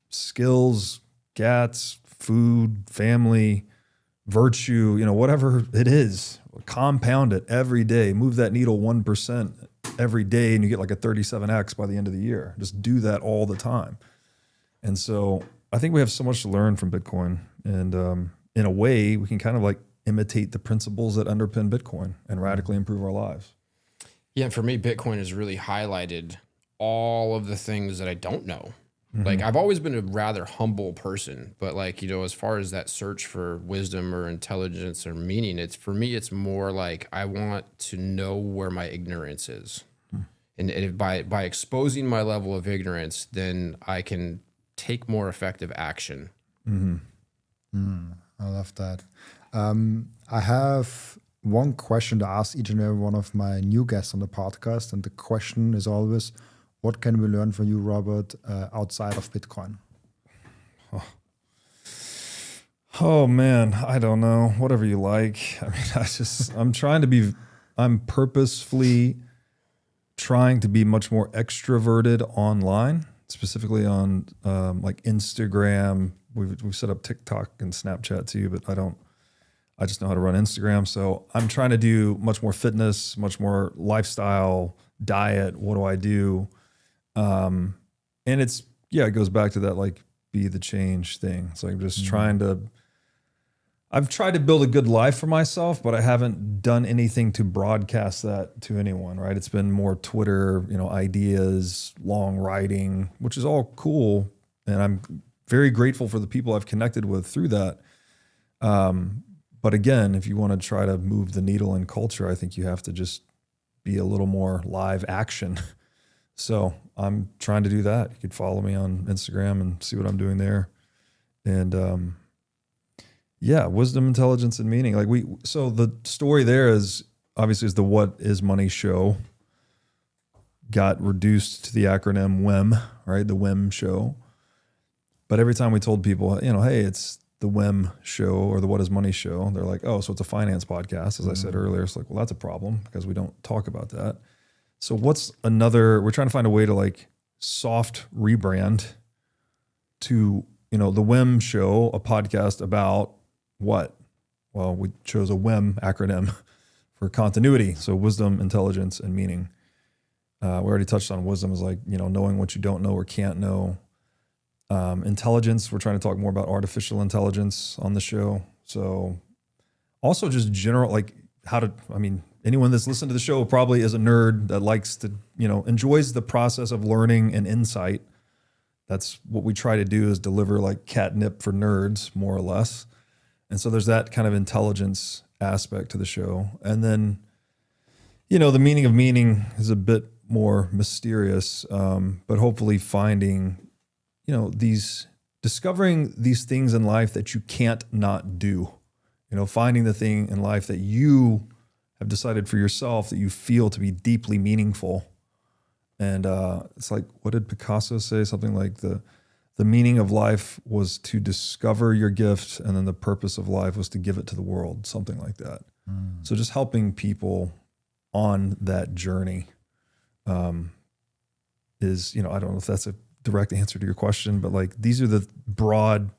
skills, gats, food, family, virtue, whatever it is, compound it every day, move that needle 1% every day, and you get like a 37x by the end of the year. Just do that all the time. And so I think we have so much to learn from Bitcoin. And in a way, we can kind of like imitate the principles that underpin Bitcoin and radically improve our lives. Yeah, and for me, Bitcoin has really highlighted all of the things that I don't know. Like I've always been a rather humble person, but like, as far as that search for wisdom or intelligence or meaning, for me, it's more like I want to know where my ignorance is. And if by exposing my level of ignorance, then I can take more effective action. I love that. I have one question to ask each and every one of my new guests on the podcast. And the question is always, what can we learn from you, Robert, outside of Bitcoin? Oh man, I don't know. Whatever you like. I mean, I'm purposefully trying to be much more extroverted online specifically on like Instagram. We've set up TikTok and Snapchat too, but I just know how to run Instagram. So I'm trying to do much more fitness, much more lifestyle, diet. What do I do? And it goes back to that, like, be the change thing. It's like I'm just I've tried to build a good life for myself, but I haven't done anything to broadcast that to anyone, right? It's been more Twitter, ideas, long writing, which is all cool. And I'm very grateful for the people I've connected with through that. But again, if you want to try to move the needle in culture, I think you have to just be a little more live action. So I'm trying to do that. You could follow me on Instagram and see what I'm doing there. And, wisdom, intelligence, and meaning. So the story there is obviously the What Is Money show got reduced to the acronym WIM, right? The WIM show. But every time we told people, hey, it's the WIM show or the What Is Money show, they're like, oh, so it's a finance podcast. As I said earlier, it's like, well, that's a problem because we don't talk about that. So we're trying to find a way to like soft rebrand to, the WIM show, a podcast about what? Well, we chose a WIM acronym for continuity. So wisdom, intelligence, and meaning. We already touched on wisdom is like, knowing what you don't know or can't know. Intelligence, we're trying to talk more about artificial intelligence on the show. So also just general, like anyone that's listened to the show probably is a nerd that likes to, enjoys the process of learning and insight. That's what we try to do, is deliver like catnip for nerds, more or less. And so there's that kind of intelligence aspect to the show. And then, the meaning of meaning is a bit more mysterious, but hopefully finding, discovering these things in life that you can't not do, finding the thing in life that you have decided for yourself that you feel to be deeply meaningful. And it's like, what did Picasso say? Something like the meaning of life was to discover your gift, and then the purpose of life was to give it to the world, something like that. So just helping people on that journey is, I don't know if that's a direct answer to your question, but like these are the broad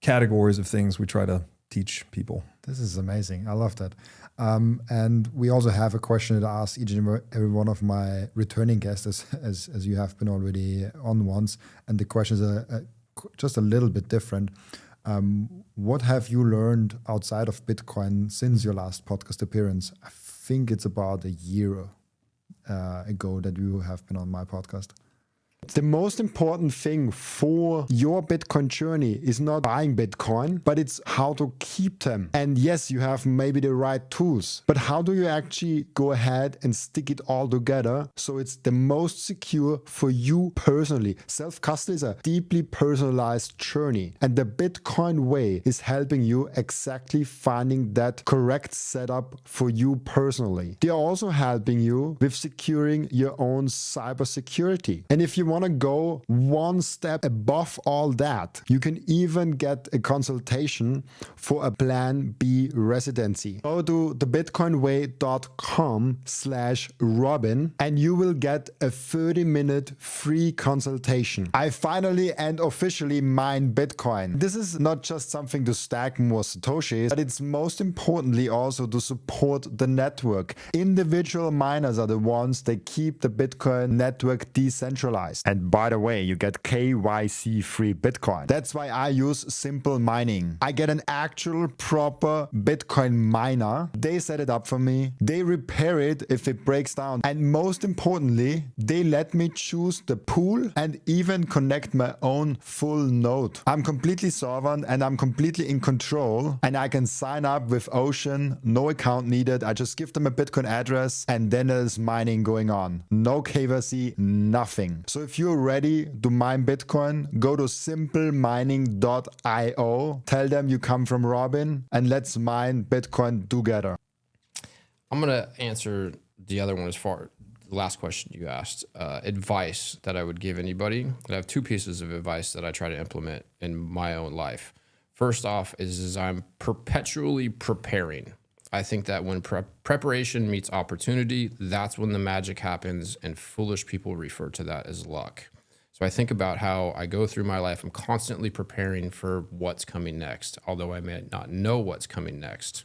categories of things we try to teach people. This is amazing. I love that. And we also have a question that I ask each and every one of my returning guests, as you have been already on once. And the question is just a little bit different. What have you learned outside of Bitcoin since your last podcast appearance? I think it's about a year ago that you have been on my podcast. The most important thing for your Bitcoin journey is not buying Bitcoin, but it's how to keep them. And yes, you have maybe the right tools, but how do you actually go ahead and stick it all together so it's the most secure for you personally? Self-custody is a deeply personalized journey, and the Bitcoin way is helping you exactly finding that correct setup for you personally. They are also helping you with securing your own cybersecurity. And if you want to go one step above all that, you can even get a consultation for a Plan B residency. Go to thebitcoinway.com/Robin and you will get a 30-minute free consultation. I finally and officially mine Bitcoin. This is not just something to stack more Satoshis, but it's most importantly also to support the network. Individual miners are the ones that keep the Bitcoin network decentralized. And by the way, you get KYC-free Bitcoin. That's why I use Simple Mining. I get an actual proper Bitcoin miner. They set it up for me. They repair it if it breaks down. And most importantly, they let me choose the pool and even connect my own full node. I'm completely sovereign and I'm completely in control, and I can sign up with Ocean, no account needed. I just give them a Bitcoin address and then there's mining going on. No KYC, nothing. So if you're ready to mine Bitcoin, go to simplemining.io, tell them you come from Robin, and let's mine Bitcoin together. I'm going to answer the other one as far the last question you asked. Advice that I would give anybody. I have two pieces of advice that I try to implement in my own life. First off is I'm perpetually preparing. I think that when preparation meets opportunity, that's when the magic happens, and foolish people refer to that as luck. So I think about how I go through my life. I'm constantly preparing for what's coming next, although I may not know what's coming next.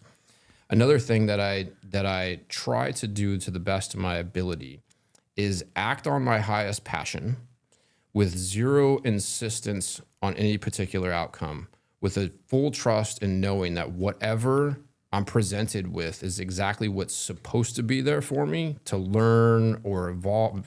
Another thing that I try to do to the best of my ability is act on my highest passion with zero insistence on any particular outcome, with a full trust in knowing that whatever I'm presented with is exactly what's supposed to be there for me to learn or evolve,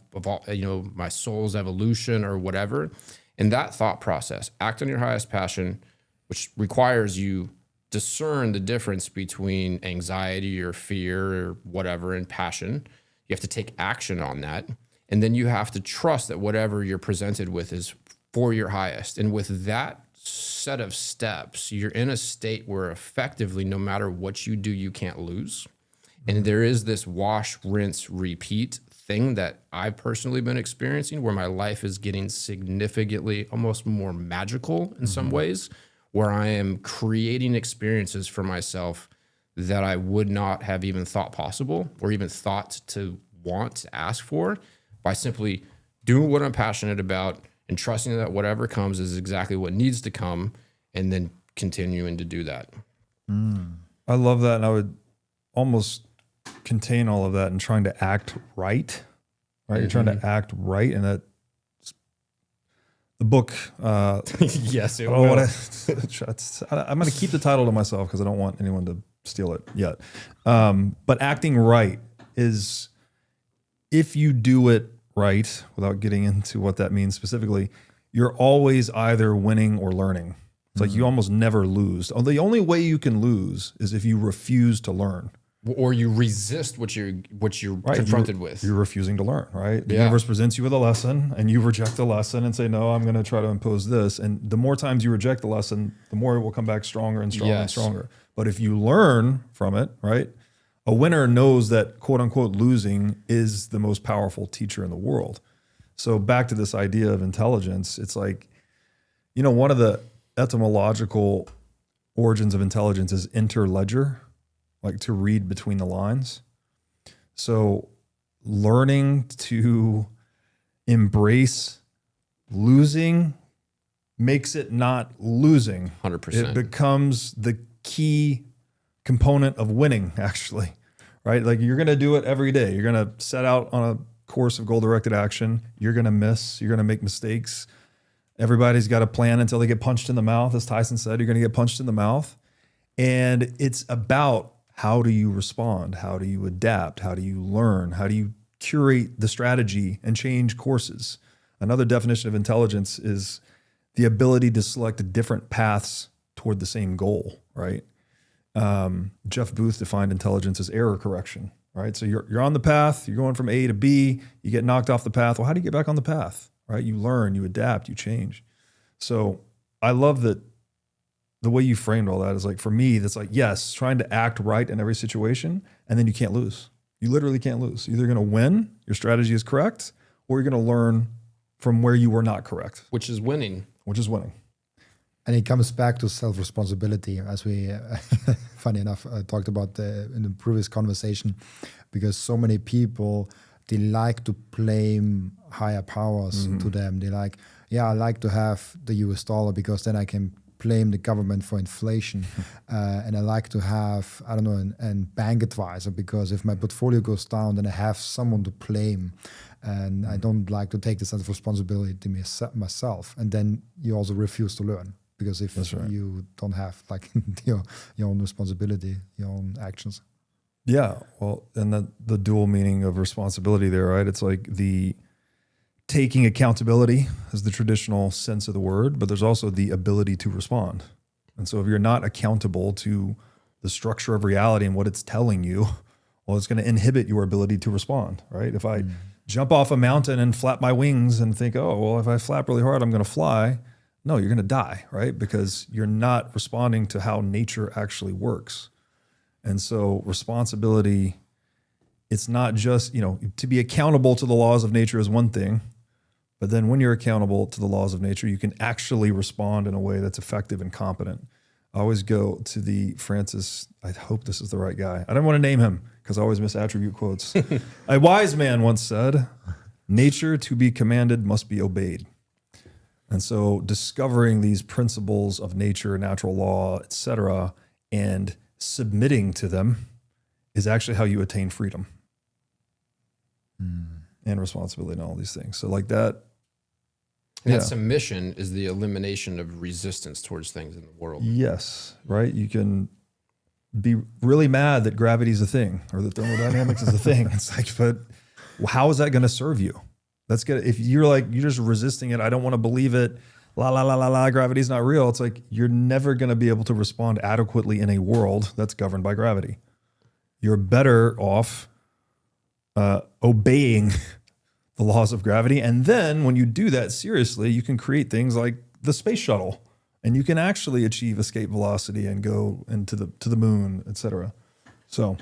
my soul's evolution or whatever. And that thought process, act on your highest passion, which requires you discern the difference between anxiety or fear or whatever and passion. You have to take action on that. And then you have to trust that whatever you're presented with is for your highest. And with that set of steps, you're in a state where effectively, no matter what you do, you can't lose. And there is this wash, rinse, repeat thing that I've personally been experiencing where my life is getting significantly almost more magical in some ways, where I am creating experiences for myself that I would not have even thought possible or even thought to want to ask for, by simply doing what I'm passionate about and trusting that whatever comes is exactly what needs to come, and then continuing to do that. I love that. And I would almost contain all of that in trying to act right. You're trying to act right. And that the book, Yes, it I'm going to keep the title to myself because I don't want anyone to steal it yet. But acting right is, if you do it right, without getting into what that means specifically, you're always either winning or learning. It's like you almost never lose. The only way you can lose is if you refuse to learn. Or you resist what you're confronted with. You're refusing to learn, right? The Yeah. universe presents you with a lesson and you reject the lesson and say, no, I'm going to try to impose this. And the more times you reject the lesson, the more it will come back stronger and stronger and Yes. stronger. But if you learn from it, right? A winner knows that quote unquote losing is the most powerful teacher in the world. So back to this idea of intelligence, it's like, one of the etymological origins of intelligence is interledger, like to read between the lines. So learning to embrace losing makes it not losing. 100%. It becomes the key component of winning, actually, right? Like you're going to do it every day. You're going to set out on a course of goal-directed action. You're going to miss. You're going to make mistakes. Everybody's got a plan until they get punched in the mouth. As Tyson said, you're going to get punched in the mouth. And it's about, how do you respond? How do you adapt? How do you learn? How do you curate the strategy and change courses? Another definition of intelligence is the ability to select different paths toward the same goal, right? Jeff Booth defined intelligence as error correction, right? So you're on the path, you're going from A to B, you get knocked off the path. Well, how do you get back on the path, right? You learn, you adapt, you change. So I love that the way you framed all that is like, for me, that's like, yes, trying to act right in every situation, and then you can't lose. You literally can't lose. You're either going to win, your strategy is correct, or you're going to learn from where you were not correct. Which is winning. And it comes back to self-responsibility, as we, funny enough, talked about in the previous conversation, because so many people, they like to blame higher powers to them. They like, I like to have the US dollar because then I can blame the government for inflation. And I like to have, an bank advisor because if my portfolio goes down, then I have someone to blame. And I don't like to take the sense of responsibility myself. And then you also refuse to learn. Because if you don't have like your own responsibility, your own actions. Yeah, well, and the dual meaning of responsibility there, right? It's like the taking accountability is the traditional sense of the word, but there's also the ability to respond. And so if you're not accountable to the structure of reality and what it's telling you, well, it's going to inhibit your ability to respond, right? If I jump off a mountain and flap my wings and think, oh, well, if I flap really hard, I'm going to fly. No, you're going to die, right? Because you're not responding to how nature actually works. And so responsibility, it's not just, to be accountable to the laws of nature is one thing, but then when you're accountable to the laws of nature, you can actually respond in a way that's effective and competent. I always go to the Francis, I hope this is the right guy. I don't want to name him because I always miss attribute quotes. A wise man once said, nature to be commanded must be obeyed. And so discovering these principles of nature, natural law, etc., and submitting to them is actually how you attain freedom and responsibility and all these things. So like that. And that submission is the elimination of resistance towards things in the world. Yes, right? You can be really mad that gravity is a thing or that thermodynamics is a thing. It's like, but how is that going to serve you? That's good. If you're like, you're just resisting it, I don't want to believe it, gravity's not real. It's like, you're never going to be able to respond adequately in a world that's governed by gravity. You're better off obeying the laws of gravity. And then when you do that seriously, you can create things like the space shuttle, and you can actually achieve escape velocity and go into the moon, etc. So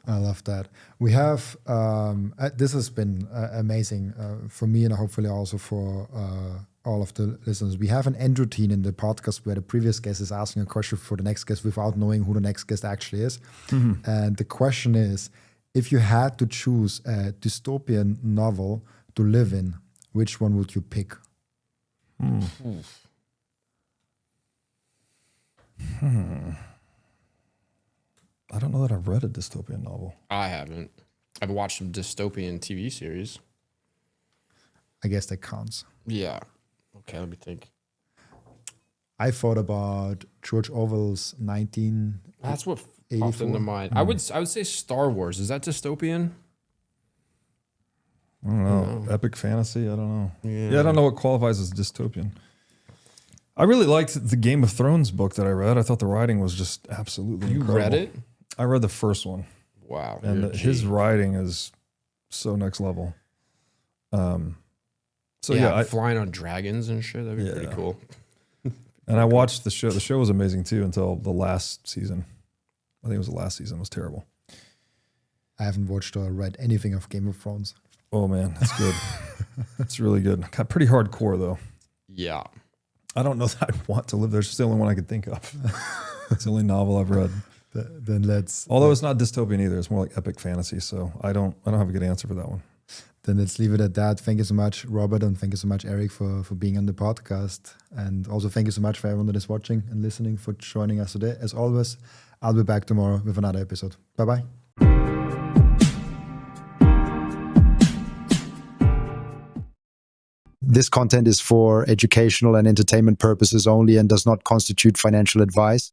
I love that. We have, this has been amazing for me and hopefully also for all of the listeners. We have an end routine in the podcast where the previous guest is asking a question for the next guest without knowing who the next guest actually is. And the question is, if you had to choose a dystopian novel to live in, which one would you pick? I don't know that I've read a dystopian novel. I haven't. I've watched some dystopian TV series. I guess that counts. Yeah. Okay, let me think. I thought about George Orwell's 1984. That's what popped into mind. I would say Star Wars. Is that dystopian? I don't know. Epic fantasy? I don't know. Yeah, I don't know what qualifies as dystopian. I really liked the Game of Thrones book that I read. I thought the writing was just absolutely incredible. You read it? I read the first one. Wow. And his writing is so next level. So yeah, flying on dragons and shit. That'd be pretty cool. And I watched the show. The show was amazing too until the last season. I think it was the last season. It was terrible. I haven't watched or read anything of Game of Thrones. Oh man, it's good. It's really good. Pretty hardcore though. Yeah. I don't know that I'd want to live there. It's the only one I could think of. It's the only novel I've read. Then let's. Although it's not dystopian either. It's more like epic fantasy. So I don't have a good answer for that one. Then let's leave it at that. Thank you so much, Robert, and thank you so much, Eric, for being on the podcast. And also thank you so much for everyone that is watching and listening for joining us today. As always, I'll be back tomorrow with another episode. Bye-bye. This content is for educational and entertainment purposes only and does not constitute financial advice.